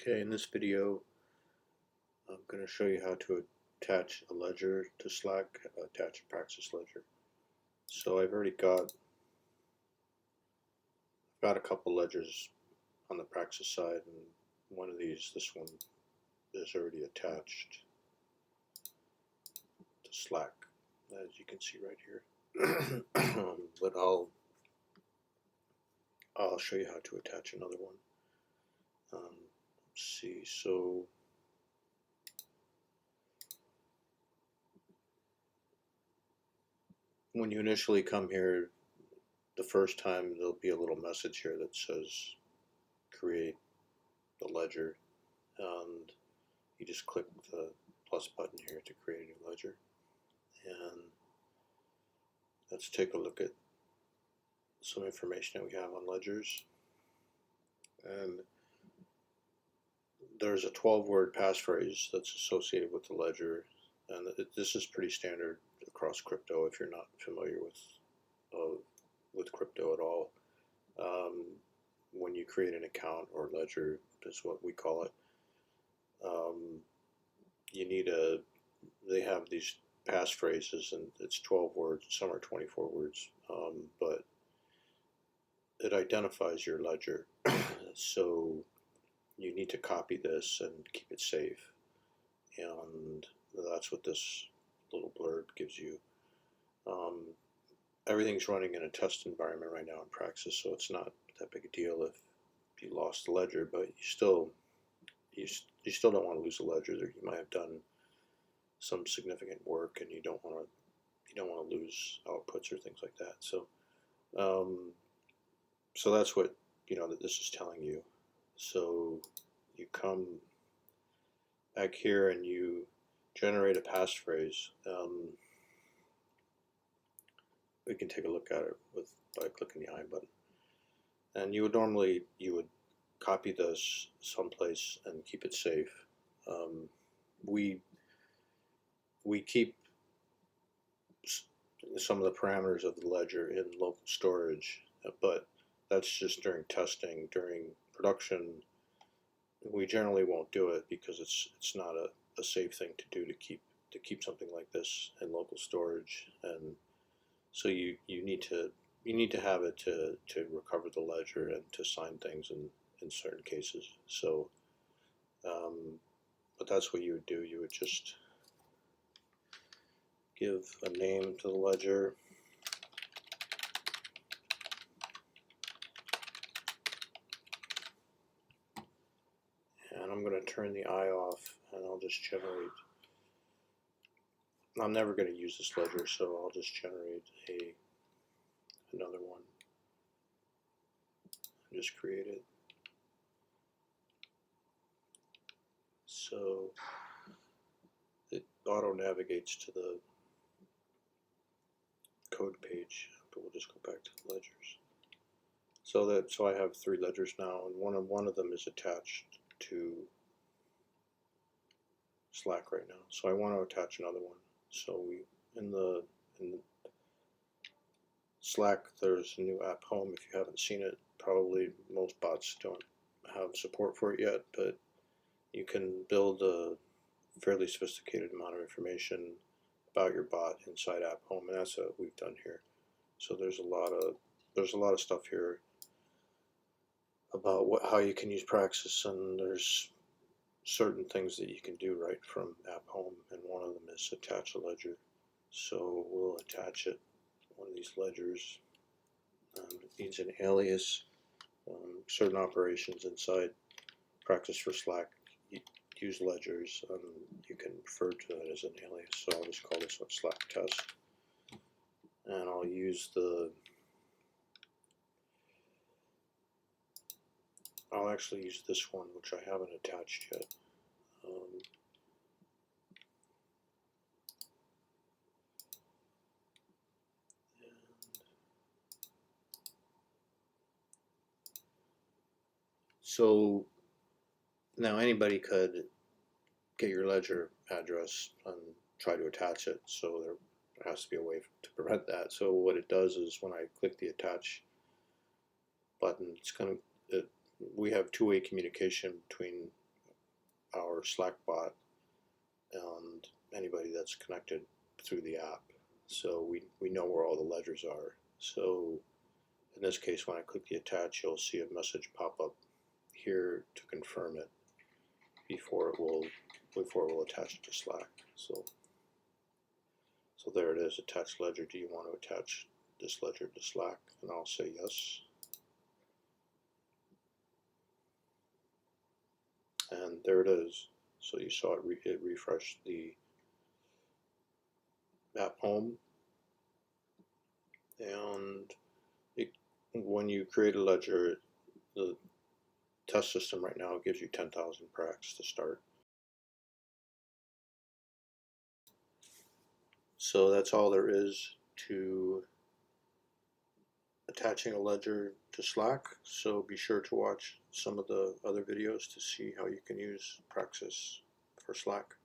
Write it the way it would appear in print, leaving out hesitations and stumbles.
Okay, in this video, I'm going to show you how to attach a ledger to Slack, attach a Praxis ledger. So I've got a couple ledgers on the Praxis side, and one of these, this one, is already attached to Slack, as you can see right here. But I'll show you how to attach another one. Let's see. So when you initially come here, the first time there'll be a little message here that says create the ledger, and you just click the plus button here to create a new ledger. And let's take a look at some information that we have on ledgers. And there's a 12-word passphrase that's associated with the ledger, and this is pretty standard across crypto if you're not familiar with crypto at all. When you create an account or ledger, is what we call it, they have these passphrases, and it's 12 words, some are 24 words, but it identifies your ledger. So you need to copy this and keep it safe, and that's what this little blurb gives you. Everything's running in a test environment right now in Praxis, so it's not that big a deal if you lost the ledger, but you still don't want to lose a ledger. You might have done some significant work, and you don't want to lose outputs or things like that. So so that's what that this is telling you. So you come back here and you generate a passphrase. We can take a look at it by clicking the I button. And you would copy this someplace and keep it safe. We keep some of the parameters of the ledger in local storage, but that's just during testing. During production, we generally won't do it because it's not a safe thing to do, to keep something like this in local storage. And so you need to have it to recover the ledger and to sign things in certain cases. So but that's what you would do. You would just give a name to the ledger, and I'm going to turn the I off, and I'll just generate. I'm never going to use this ledger, so I'll just generate another one and just create it. So it auto navigates to the code page, but we'll just go back to the ledgers. So I have 3 ledgers now, and one of them is attached to Slack right now. So I want to attach another one. So in the Slack, there's a new app home. If you haven't seen it, probably most bots don't have support for it yet, but you can build a fairly sophisticated amount of information about your bot inside app home, and that's what we've done here. So there's a lot of stuff here about how you can use Praxis, and there's certain things that you can do right from app home, and one of them is attach a ledger. So we'll attach it, one of these ledgers. It needs an alias. Certain operations inside Praxis for Slack use ledgers. You can refer to that as an alias, so I'll just call this one Slack test, and I'll use I'll actually use this one, which I haven't attached yet. So now anybody could get your ledger address and try to attach it, so there has to be a way to prevent that. So what it does is when I click the attach button, we have two-way communication between our Slack bot and anybody that's connected through the app. So we know where all the ledgers are. So in this case, when I click the attach, you'll see a message pop up here to confirm it before it will attach it to Slack. So there it is, attach ledger. Do you want to attach this ledger to Slack? And I'll say yes. And there it is. So you saw it refreshed the app home, and when you create a ledger, the test system right now gives you 10,000 prax to start. So that's all there is to attaching a ledger to Slack. So be sure to watch some of the other videos to see how you can use Praxis for Slack.